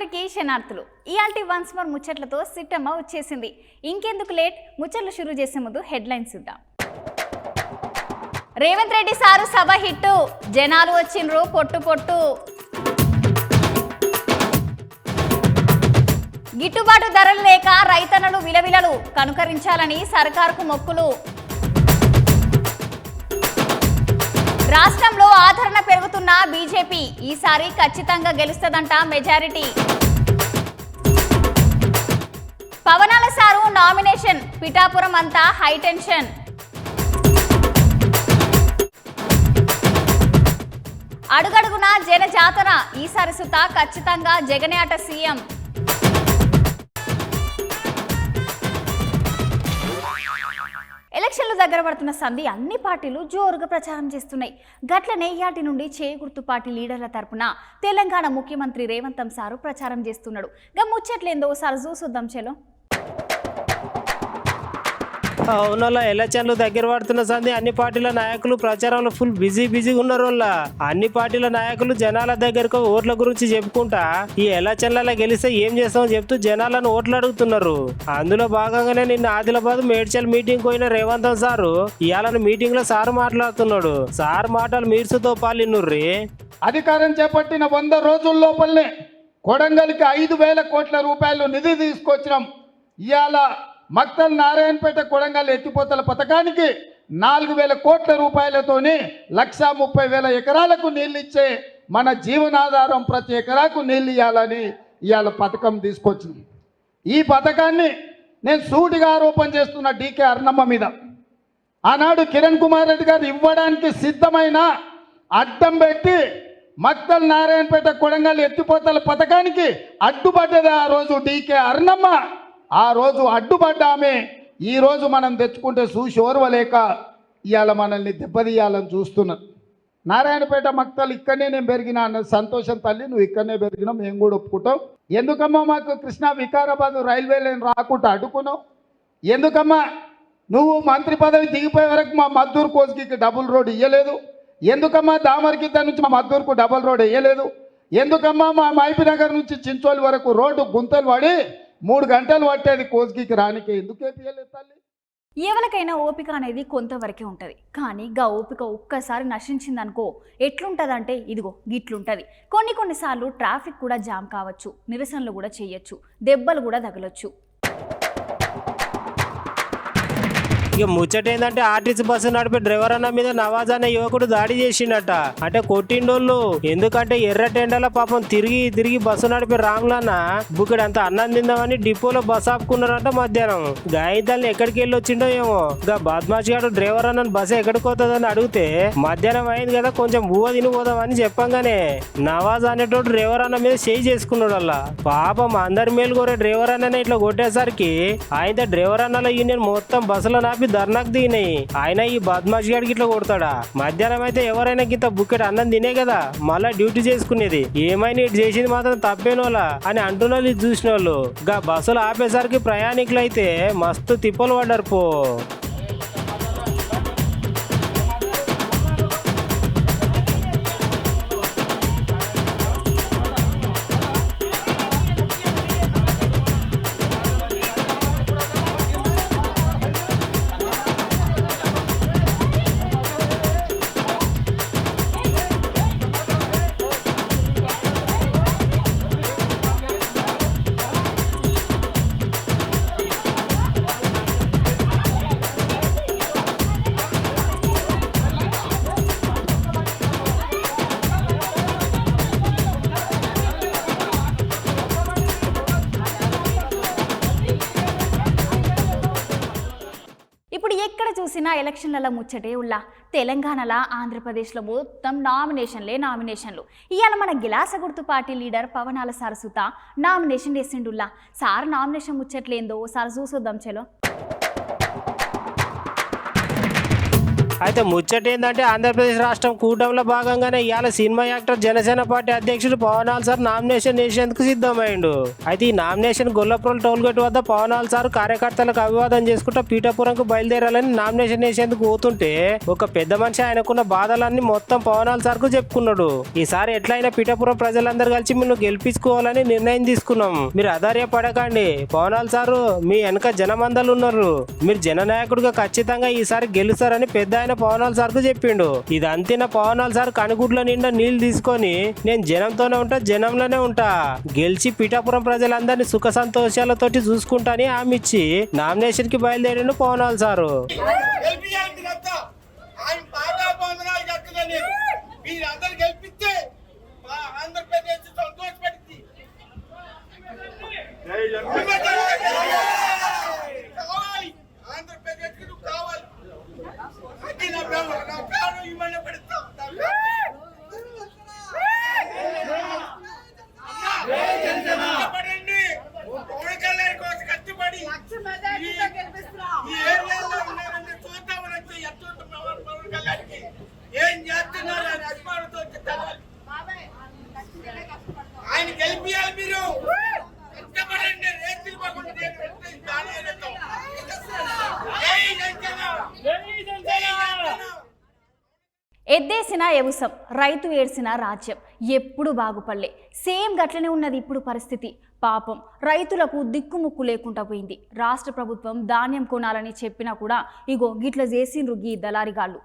అందరికీ శనార్థులు. ఇయాల్టి once more ముచ్చట్లతో Sittamma వచ్చేసింది. ఇంకెందుకు లేట్, ముచ్చట్లు షురూ చేసే ముందు హెడ్లైన్స్ చూద్దాం. రేవంత్ రెడ్డి సారు సభ హిట్టు, జనాలు వచ్చిండ్రు పొట్టు పొట్టు. గిట్టుబాటు ధరలు లేక రైతన్నలు విలవిలలు, కనుకరించాలని సర్కారుకు మొక్కులు. రాష్ట్రంలో ఆదరణ పెరుగుతున్న బీజేపీ ఈసారి ఖచ్చితంగా గెలుస్తుందంట మెజారిటీ. పవనాల సారు నామినేషన్, పిఠాపురం అంతా హైటెన్షన్. అడుగడుగున జన జాతర, ఈసారి సుత ఖచ్చితంగా జగనే అట సీఎం. ఎలక్షన్లు దగ్గర పడుతున్న సంధి అన్ని పార్టీలు జోరుగా ప్రచారం చేస్తున్నాయి. గట్లనే యాటి నుండి చేగుర్తు పార్టీ లీడర్ల తరపున తెలంగాణ ముఖ్యమంత్రి రేవంత్ సారు ప్రచారం చేస్తున్నాడు. గా ముచ్చట్లేందో ఒకసారి చూసొద్దాం చెలో. అవునల్లా ఎలక్షన్లు దగ్గర పడుతున్న సంది అన్ని పార్టీల నాయకులు ప్రచారంలో ఫుల్ బిజీగా ఉన్నారు. వాళ్ళ అన్ని పార్టీల నాయకులు జనాల దగ్గరకు ఓట్ల గురించి చెప్పుకుంటా ఈ ఎలక్షన్లలో గెలిస్తే ఏం చేస్తామని చెప్తూ జనాలను ఓట్లు అడుగుతున్నారు. అందులో భాగంగానే నిన్న ఆదిలాబాద్ మేడ్చల్ మీటింగ్ పోయిన రేవంత్ సారు ఇవాళ మీటింగ్ లో సారు మాట్లాడుతున్నాడు. సార్ మాటలు మీర్సుతో పాలినుర్రి. అధికారం చేపట్టిన 100 రోజుల లోపలనే కొడంగల్కి 5,000 కోట్ల రూపాయలు నిధి తీసుకొచ్చినాం. ఇవాళ మక్తల్ నారాయణపేట కొడంగల్ ఎత్తిపోతల పథకానికి 4,000 కోట్ల రూపాయలతోని 130,000 ఎకరాలకు నీళ్ళు ఇచ్చే మన జీవనాధారం ప్రతి ఎకరాకు నీళ్ళు ఇవ్వాలని ఇవాళ పథకం తీసుకొచ్చినాం. ఈ పథకాన్ని నేను సూటిగా ఆరోపణ చేస్తున్న డీకే అర్ణమ్మ మీద. ఆనాడు కిరణ్ కుమార్ రెడ్డి గారు ఇవ్వడానికి సిద్ధమైన అడ్డం పెట్టి మక్తల్ నారాయణపేట కొడంగల్ ఎత్తిపోతల పథకానికి అడ్డుపడ్డది ఆ రోజు డీకే అర్ణమ్మ. ఆ రోజు అడ్డుపడ్డామే ఈ రోజు మనం తెచ్చుకుంటే చూసి ఓర్వలేక ఇవాళ మనల్ని దెబ్బతీయాలని చూస్తున్నాను. నారాయణపేట మక్తల్ ఇక్కడనే నేను పెరిగినా అన్న సంతోషం తల్లి, నువ్వు ఇక్కడనే పెరిగినావు, మేము కూడా ఒప్పుకుంటాం. ఎందుకమ్మా మాకు కృష్ణా వికారాబాద్ రైల్వే లైన్ రాకుండా అడ్డుకున్నావు? ఎందుకమ్మా నువ్వు మంత్రి పదవి దిగిపోయే వరకు మా మద్దూరు కోస్కి డబుల్ రోడ్ ఇవ్వలేదు? ఎందుకమ్మా దామర్గిద్ద నుంచి మా మద్దూరుకు డబుల్ రోడ్ వేయలేదు? ఎందుకమ్మా మా మైపి నగర్ నుంచి చించోలి వరకు రోడ్డు గుంతలు పడి 3 గంటలు పట్టేది కోస్గికి రానికి? ఎందుకు వేపియలేదు తల్లి? ఎవరికైనా ఓపిక అనేది కొంతవరకే ఉంటుంది. కానీ గా ఓపిక ఒక్కసారి నశించిందనుకో ఎట్లుంటుందంటే ఇదిగో గిట్లుంటుంది. కొన్నిసార్లు ట్రాఫిక్ కూడా జామ్ కావచ్చు, నిరసనలు కూడా చేయొచ్చు, దెబ్బలు కూడా తగలొచ్చు. ఇక ముచ్చట ఏంటంటే ఆర్టీసీ బస్సు నడిపే డ్రైవర్ అన్న మీద నవాజ్ అనే యువకుడు దాడి చేసిండట. అంటే కొట్టిండోళ్ళు. ఎందుకంటే ఎర్ర టెండల పాపం తిరిగి బస్సు నడిపే రాములన్న బుక్కడు అంత అన్నం తిందామని డిపోలో బస్ ఆపుకున్నారంట మధ్యాహ్నం. గాయదాల్ని ఎక్కడికి వెళ్ళి వచ్చిండో ఏమో. గా బద్మాష్ గారు డ్రైవర్ అన్న బస్సు ఎక్కడికి పోతుందని అడిగితే మధ్యాహ్నం అయింది కదా కొంచెం బువ్వ తిని పోదామని చెప్పంగానే నవాజ్ అనేటోడు డ్రైవర్ అన్న మీద చేయి చేసుకున్నాడు. అలా పాపం అందరి మేలు కోరే డ్రైవర్ అన్ననే ఇట్లా కొట్టేసరికి ఆయన డ్రైవర్ అన్నలో యూనియన్ మొత్తం బస్సులో నాపి ధర్నాకు దిగినాయి. ఆయన ఈ బద్మాష్ గాడికి ఇట్లా కొడతాడా? మధ్యాహ్నం అయితే ఎవరైనా గింత బుక్కెట్ అన్నం తినే కదా మళ్ళా డ్యూటీ చేసుకునేది. ఏమైనా ఇటు చేసింది మాత్రం తప్పేనోలా అని అంటున్న వాళ్ళు చూసిన వాళ్ళు గా బస్సులు ఆపేసరికి ప్రయాణికులు అయితే మస్తు తిప్పలు పడ్డారు పో. ఇప్పుడు ఎక్కడ చూసినా ఎలక్షన్లలో ముచ్చటే ఉల్లా. తెలంగాణలో ఆంధ్రప్రదేశ్లో మొత్తం నామినేషన్లు. ఇవాళ మన గిలాస గుర్తు పార్టీ లీడర్ పవనాల సారసుత నామినేషన్ చేసిండుల్లా. సార్ నామినేషన్ ముచ్చట్లేందో సార్ చూసొద్దాం చెలో. అయితే ముచ్చట ఏంటంటే ఆంధ్రప్రదేశ్ రాష్ట్రం కూటమిలో భాగంగానే ఇవాళ సినిమా యాక్టర్ జనసేన పార్టీ అధ్యక్షుడు పవన్ సార్ నామినేషన్ వేసేందుకు సిద్ధమైండు. అయితే ఈ నామినేషన్ గొల్లపురం టోల్గేట్ వద్ద పవన్ సార్ కార్యకర్తలకు అభివాదం చేసుకుంటూ పీఠాపురంకు బయలుదేరాలని నామినేషన్ వేసేందుకు పోతుంటే ఒక పెద్ద మనిషి ఆయనకున్న బాధలన్నీ మొత్తం పవన్ సార్ కు చెప్పుకున్నాడు. ఈసారి ఎట్లయినా పీఠాపురం ప్రజలందరూ కలిసి మీరు గెలిపించుకోవాలని నిర్ణయం తీసుకున్నాం. మీరు ఆధార్యపడకండి, పవన్ సారు మీ వెనక జనమందలు ఉన్నారు, మీరు జననాయకుడిగా ఖచ్చితంగా ఈసారి గెలుస్తారని పెద్ద ఆయన పవన్ సార్ కు చెప్పిండు. ఇదంతా పవన్ సార్ కనుగుడ్ల నిండా నీళ్లు తీసుకొని నేను జనంతోనే ఉంటా, జనంలోనే ఉంటా, గెలిచి పిఠాపురం ప్రజలందరినీ సుఖ సంతోషాలతోటి చూసుకుంటాని హామీ ఇచ్చి నామినేషన్ కి బయలుదేరిండు పవన్ సారు. ఏం చేస్తున్నారు అని అభిమానంతో ఆయన గెలిపియాలి. మీరు కష్టపడండి, రేతులు ఎద్దేసిన ఎవుసం, రైతు ఏడ్చిన రాజ్యం ఎప్పుడు బాగుపడలే. సేమ్ గట్లనే ఉన్నది ఇప్పుడు పరిస్థితి. పాపం రైతులకు దిక్కుముక్కు లేకుండా పోయింది. రాష్ట్ర ప్రభుత్వం ధాన్యం కొనాలని చెప్పినా కూడా ఇగో గిట్ల చేసిండ్రు గీ దళారిగాళ్ళు.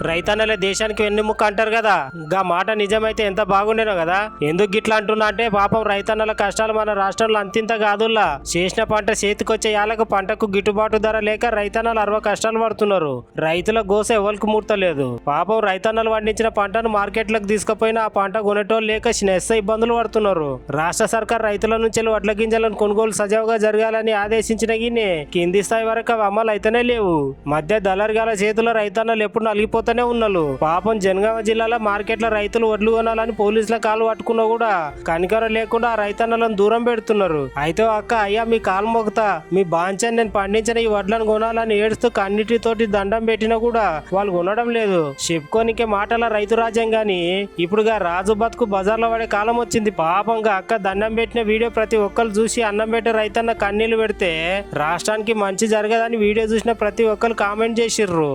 రైతన్నలే దేశానికి వెన్నెముక్క అంటారు కదా, గా మాట నిజమైతే ఎంత బాగుండేనో కదా. ఎందుకు గిట్లా అంటున్నా అంటే పాపం రైతన్నల కష్టాలు మన రాష్ట్రంలో అంతింత కాదుల్లా. చేసిన పంట చేతికొచ్చే యాలకు పంటకు గిట్టుబాటు ధర లేక రైతన్నలు 60 కష్టాలు పడుతున్నారు. రైతుల గోస ఎవరికి మూర్తలేదు. పాపం రైతన్నలు పండించిన పంటను మార్కెట్లకు తీసుకుపోయిన ఆ పంట కొనేటోళ్ళు లేక నెస్స ఇబ్బందులు పడుతున్నారు. రాష్ట్ర సర్కార్ రైతుల నుంచి వడ్ల గింజలను కొనుగోలు సజావుగా జరగాలని ఆదేశించిన గిన్నె కింది స్థాయి వరకు అవి అమలు అయితేనే లేవు. మధ్య దళారిగాల చేతుల్లో రైతన్నలు ఎప్పుడు నలిగిపోతానే ఉన్నారు. పాపం జనగామ జిల్లాలో మార్కెట్ల రైతులు వడ్లు కొనాలని పోలీసుల కాలు పట్టుకున్నా కూడా కనికరం లేకుండా ఆ రైతన్నలను దూరం పెడుతున్నారు. అయితే అక్క అయ్యా మీ కాలు మొక్కుతా, మీ బాంచని నేను పండించిన ఈ వడ్లను కొనాలని ఏడుస్తూ కన్నిటితోటి దండం పెట్టినా కూడా వాళ్ళు కొనడం లేదు. చెప్పుకోనికే మాటల రైతు రాజ్యం గాని ఇప్పుడుగా రాజు బతుకు బజార్లో పడే కాలం వచ్చింది. పాపంగా అక్క దండం పెట్టిన వీడియో ప్రతి ఒక్కరు చూసి అన్నం పెట్టే రైతన్న కన్నీళ్లు పెడితే రాష్ట్రానికి మంచి జరగదని వీడియో చూసిన ప్రతి ఒక్కరు కామెంట్ చేసిర్రు.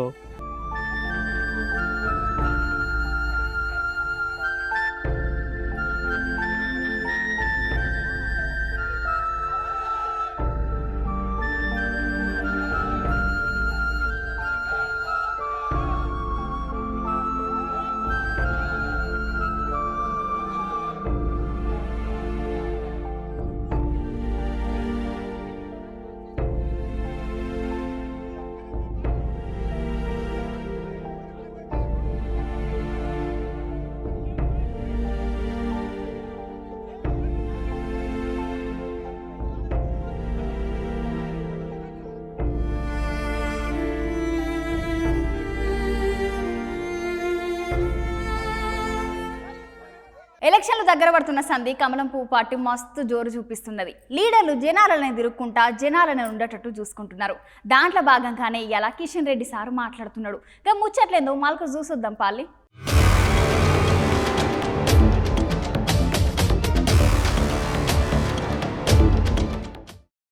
ఎలక్షన్లు దగ్గర పడుతున్న సంధి కమలం పువ్వు పార్టీ మస్తు జోరు చూపిస్తున్నది. లీడర్లు జనాలను ఎదుర్కొంటా జనాలను ఉండేటట్టు చూసుకుంటున్నారు. దాంట్లో భాగంగానే ఇలా కిషన్ రెడ్డి సారు మాట్లాడుతున్నాడు. ఇక ముచ్చట్లేందో మాలకు చూసొద్దాం పాలి.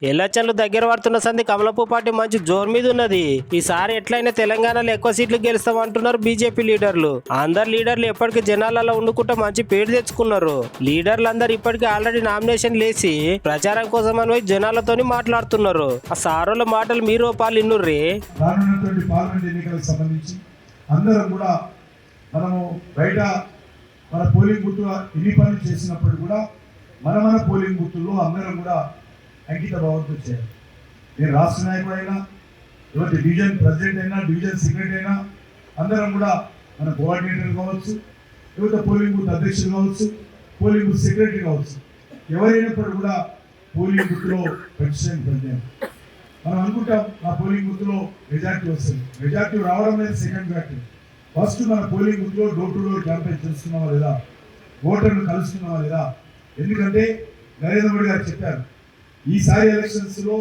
ఎలక్షన్లు దగ్గర పడుతున్న సంది కమలపు పార్టీ మంచి జోరు మీద ఉన్నది. ఈసారి ఎట్లయినా తెలంగాణలో ఎక్కువ సీట్లు గెలుస్తామంటున్నారు బీజేపీ లీడర్లు. అందరు లీడర్లు ఎప్పటికీ జనాలలో ఉండుకుంటా మంచి పేరు తెచ్చుకున్నారు. లీడర్లు అందరు ఇప్పటికీ ఆల్రెడీ నామినేషన్ లేసి ప్రచారం కోసం అని జనాలతోని మాట్లాడుతున్నారు. ఆ సారోల మాటలు మీరు పాలు ఇన్నుర్రీ. పార్లమెంట్ ఎన్నికలకు సంబంధించి అందరం కూడా మనము బయట మన పోలింగ్ బూత్లో ఎన్ని పనులు చేసినప్పుడు కూడా మన పోలింగ్ బూత్లో అందరం కూడా అంకిత భావంతో చేయాలి. నేను రాష్ట్ర నాయకుడైనా, లేకపోతే డివిజన్ ప్రెసిడెంట్ అయినా, డివిజన్ సెక్రటరీ అయినా అందరం కూడా మన కోఆర్డినేటర్ కావచ్చు, లేకపోతే పోలింగ్ బూత్ అధ్యక్షులు కావచ్చు, పోలింగ్ బూత్ సెక్రటరీ కావచ్చు, ఎవరైనప్పుడు కూడా పోలింగ్ బూత్లో ఖచ్చితంగా పనిచేయాలి. మనం అనుకుంటాం ఆ పోలింగ్ బూత్లో మెజార్టీ వస్తుంది. మెజార్టీ రావడం అనేది సెకండ్ ఫ్యాక్టర్. ఫస్ట్ మన పోలింగ్ బూత్లో డోర్ టు డోర్ క్యాంపెయిన్ చేస్తున్నామా లేదా, ఓటర్ను కలుస్తున్నామా లేదా. ఎందుకంటే నరేంద్ర మోడీ గారు చెప్పారు, ఈసారి ఎలక్షన్స్లో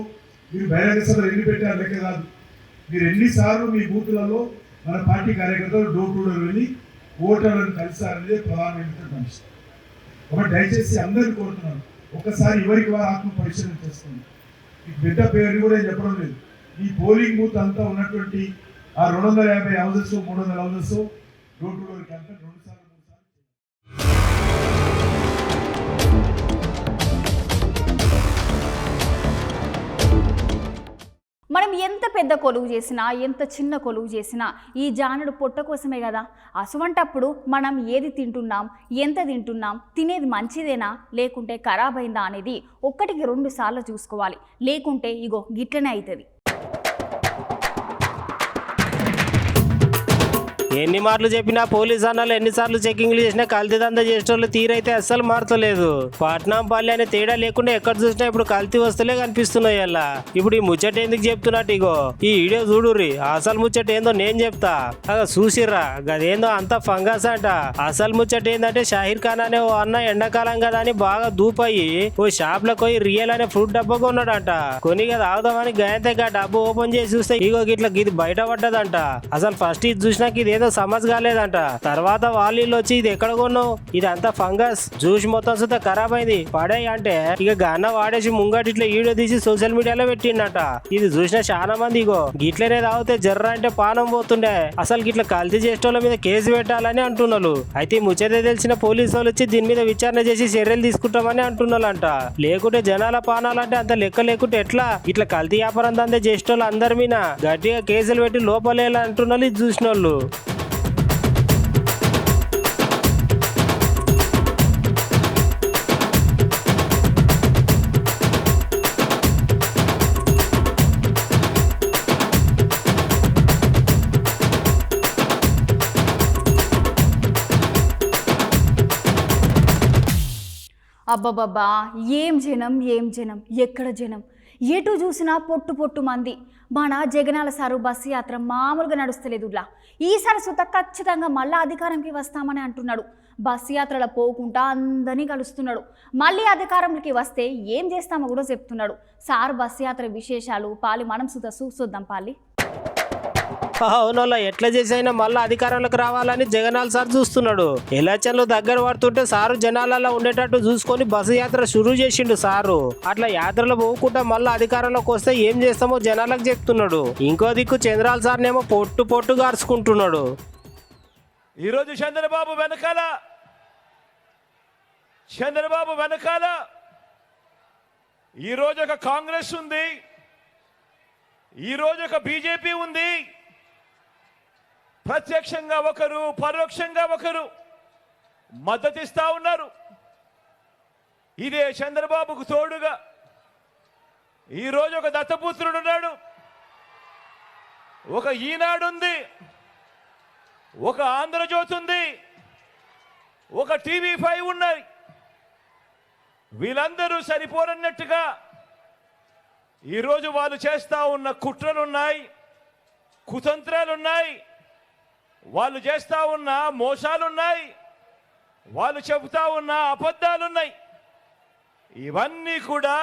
మీరు బహిరంగ సభలు ఎన్ని పెట్టారు లెక్క కాదు, మీరు ఎన్నిసార్లు మీ బూతులలో మన పార్టీ కార్యకర్తలు డోర్ టు డోర్ వెళ్ళి ఓటర్లను కలిసారనేది ప్రధానమైనటువంటి అంశం. కాబట్టి దయచేసి అందరినీ కోరుతున్నాను, ఒక్కసారి ఎవరికి వారు ఆత్మ పరిశీలన చేసుకోండి. మీకు బిడ్డ పేరు కూడా ఏం చెప్పడం లేదు. ఈ పోలింగ్ బూత్ అంతా ఉన్నటువంటి ఆ 250 houses 300 houses door to door campaign 2 సార్లు 3 సార్లు. మనం ఎంత పెద్ద కొలువు చేసినా ఎంత చిన్న కొలువు చేసినా ఈ జానుడు పొట్ట కోసమే కదా. అసువంటప్పుడు మనం ఏది తింటున్నాం, ఎంత తింటున్నాం, తినేది మంచిదేనా లేకుంటే ఖరాబ్ అయిందా అనేది 1-2 సార్లు చూసుకోవాలి. లేకుంటే ఇగో గిట్లనే అవుతుంది. ఎన్ని మార్లు చెప్పినా పోలీస్ అన్నాలు ఎన్నిసార్లు చెకింగ్లు చేసినా కల్తీ దందా చేసేటోళ్ళు తీరైతే అస్సలు మారతలేదు. పట్నం పల్లె అనే తేడా లేకుండా ఎక్కడ చూసినా ఇప్పుడు కల్తీ వస్తులే కనిపిస్తున్నాయి. అలా ఇప్పుడు ఈ ముచ్చట ఎందుకు చెప్తున్నట్టు ఇగో ఈ వీడియో చూడుర్రి. అసలు ముచ్చట ఏందో నేను చెప్తా, అలా చూసిర్రా. గదేందో అంత ఫంగస్ అంట. అసలు ముచ్చట ఏందంటే షాహిర్ ఖాన్ అనే ఓ అన్న ఎండాకాలం కదా అని బాగా దూపయ్యి ఓ షాప్ లో పోయి రియల్ అనే ఫ్రూట్ డబ్బా కొన్నాడంట. కొని కదా ఆగుదామని గాయంతే డబ్బు ఓపెన్ చేసి చూస్తే ఇగో గిట్లా ఇది బయట పడ్డదంట. అసలు ఫస్ట్ ఇది చూసినాక ఇది సమజ్ కాలేదంట. తర్వాత వాళ్ళు వచ్చి ఇది ఎక్కడ కొన్నావు, ఇది అంతా ఫంగస్ జ్యూస్ మొత్తం సుతా ఖరాబ్ అయింది పడాయి అంటే ఇక గన్న వాడేసి ముంగటి ఇట్లా వీడియో తీసి సోషల్ మీడియాలో పెట్టిండట. ఇది చూసిన చాలా మంది ఇగో గిట్లనే తాగితే జర్ర అంటే పానం పోతుండే, అసలు గిట్ల కల్తీ చేసేటోళ్ళ మీద కేసు పెట్టాలని అంటున్నారు. అయితే ముచ్చట తెలిసిన పోలీసు వాళ్ళు వచ్చి దీని మీద విచారణ చేసి చర్యలు తీసుకుంటామని అంటున్నారంట. లేకుంటే జనాల పానాలంటే అంత లెక్క లేకుంటే ఎట్లా. ఇట్లా కల్తీ వ్యాపారం దందే చేసేటోళ్ళు అందరి మీద గట్టిగా కేసులు పెట్టి లోపలేలా అంటున్నారు ఇది చూసిన వాళ్ళు. అబ్బబ్బబ్బా, ఏం జనం ఏం జనం, ఎక్కడ జనం, ఎటు చూసినా పొట్టు పొట్టు మంది. మన జగనాల సారు బస్సు యాత్ర మామూలుగా నడుస్తలేదులా. ఈసారి సుత ఖచ్చితంగా మళ్ళీ అధికారంకి వస్తామని అంటున్నాడు. బస్సు యాత్రలో పోకుండా అందరినీ కలుస్తున్నాడు. మళ్ళీ అధికారంలోకి వస్తే ఏం చేస్తామో కూడా చెప్తున్నాడు. సార్ బస్సు యాత్ర విశేషాలు పాలి మనం సుత చూసొద్దాం పాలి. అవునోళ్ళ ఎట్లా చేసైనా మళ్ళీ అధికారంలోకి రావాలని జగనాల్ సార్ చూస్తున్నాడు. ఎలక్షన్లు దగ్గర పడుతుంటే సారు జనాలలో ఉండేటట్టు చూసుకొని బస్సు యాత్ర షురూ చేసిండు సారు. అట్లా యాత్రలో పోకుండా మళ్ళీ అధికారంలోకి వస్తే ఏం చేస్తామో జనాలకు చెప్తున్నాడు. ఇంకో దిక్కు చంద్రాల సార్నేమో పొట్టు పొట్టు గార్చుకుంటున్నాడు. ఈరోజు చంద్రబాబు వెనకాల ఈరోజు ఒక కాంగ్రెస్ ఉంది, ఈరోజు ఒక బీజేపీ ఉంది. ప్రత్యక్షంగా ఒకరు పరోక్షంగా ఒకరు మద్దతిస్తా ఉన్నారు. ఇదే చంద్రబాబుకు తోడుగా ఈరోజు ఒక దత్తపుత్రుడు ఉన్నాడు, ఒక ఈనాడు ఉంది, ఒక ఆంధ్రజ్యోతి ఉంది, ఒక TV5 ఉన్నాయి. వీళ్ళందరూ సరిపోరన్నట్టుగా ఈరోజు వాళ్ళు చేస్తా ఉన్న కుట్రలున్నాయి, కుతంత్రాలున్నాయి, వాళ్ళు చేస్తా ఉన్న మోసాలున్నాయి, వాళ్ళు చెబుతా ఉన్న అబద్ధాలున్నాయి. ఇవన్నీ కూడా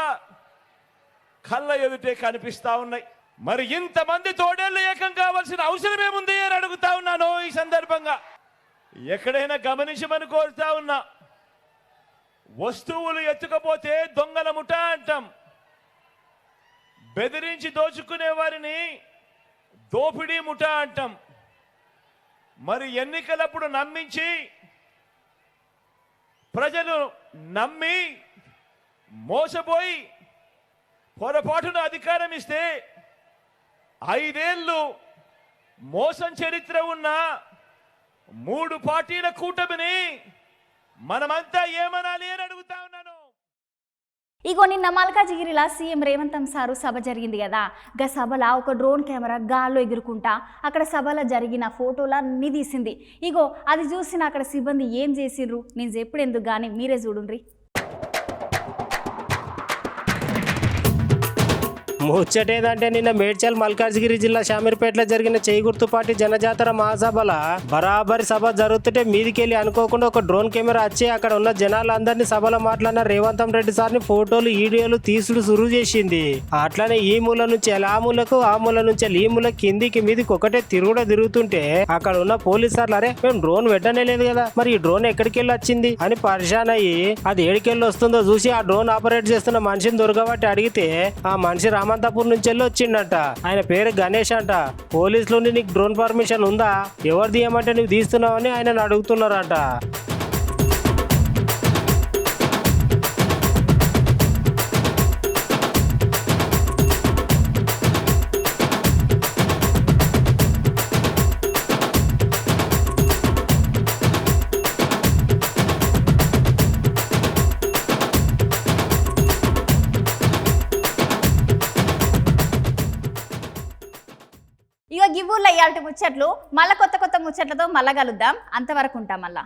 కళ్ళ ఎదుటే కనిపిస్తా ఉన్నాయి. మరి ఇంతమంది తోడేళ్ళు ఏకం కావాల్సిన అవసరం ఏముంది అని అడుగుతా ఉన్నాను. ఈ సందర్భంగా ఎక్కడైనా గమనించమని కోరుతా ఉన్నా. వస్తువులు ఎత్తుకపోతే దొంగల ముఠా అంటాం, బెదిరించి దోచుకునే వారిని దోపిడీ ముఠా అంటాం. మరి ఎన్నికలప్పుడు నమ్మించి ప్రజలు నమ్మి మోసపోయి పొరపాటున అధికారం ఇస్తే 5 ఏళ్ళు మోసం చరిత్ర ఉన్న 3 పార్టీల కూటమిని మనమంతా ఏమనాలి అని అడుగుతా ఉన్నాను. ఇగో నిన్న మల్కాజిగిరిలా సీఎం రేవంత్ సారు సభ జరిగింది కదా. గా సభలో ఒక డ్రోన్ కెమెరా గాల్లో ఎగురుకుంటా అక్కడ సభలో జరిగిన ఫోటోలన్నీ తీసింది. ఇగో అది చూసిన అక్కడ సిబ్బంది ఏం చేసిర్రు నేను చెప్పడెందుకు కానీ మీరే చూడుండ్రి. ముచ్చటేదంటే నిన్న మేడ్చల్ మల్కాజ్గిరి జిల్లా షామీర్పేటలో జరిగిన చేయి గుర్తు పార్టీ జనజాతర మహాసభల బరాబరి సభ జరుగుతుంటే మీదికెళ్ళి అనుకోకుండా ఒక డ్రోన్ కెమెరా వచ్చి అక్కడ ఉన్న జనాలందరినీ సభలో మాట్లాడిన రేవంత్ రెడ్డి సార్ని ఫోటోలు వీడియోలు తీసుడు సురువు చేసింది. అట్లానే ఈ మూల నుంచి ఆ మూలకు ఆ మూల నుంచి ఈ మూల కిందికి మీదికి ఒకటే తిరుగుతుంటే అక్కడ ఉన్న పోలీస్ సార్లు అరే మేము డ్రోన్ పెట్టనే లేదు కదా, మరి ఈ డ్రోన్ ఎక్కడికి వెళ్ళి వచ్చింది అని పరిశాన్ అయ్యి అది ఏడికెళ్ళి వస్తుందో చూసి ఆ డ్రోన్ ఆపరేట్ చేస్తున్న మనిషిని దొరకబట్టి అడిగితే ఆ మనిషి రామంతాపూర్ నుంచి వెళ్ళి వచ్చిండట. ఆయన పేరు గణేష్ అంట. పోలీసులు నీకు డ్రోన్ పర్మిషన్ ఉందా, ఎవరు తీయమంటే నువ్వు తీస్తున్నావని ఆయన అడుగుతున్నారట. ఇక గివ్వుల్లో ఇయాల్టి ముచ్చట్లు మళ్ళా కొత్త ముచ్చట్లతో మళ్ళా కలుద్దాం. అంతవరకు ఉంటాం మళ్ళా.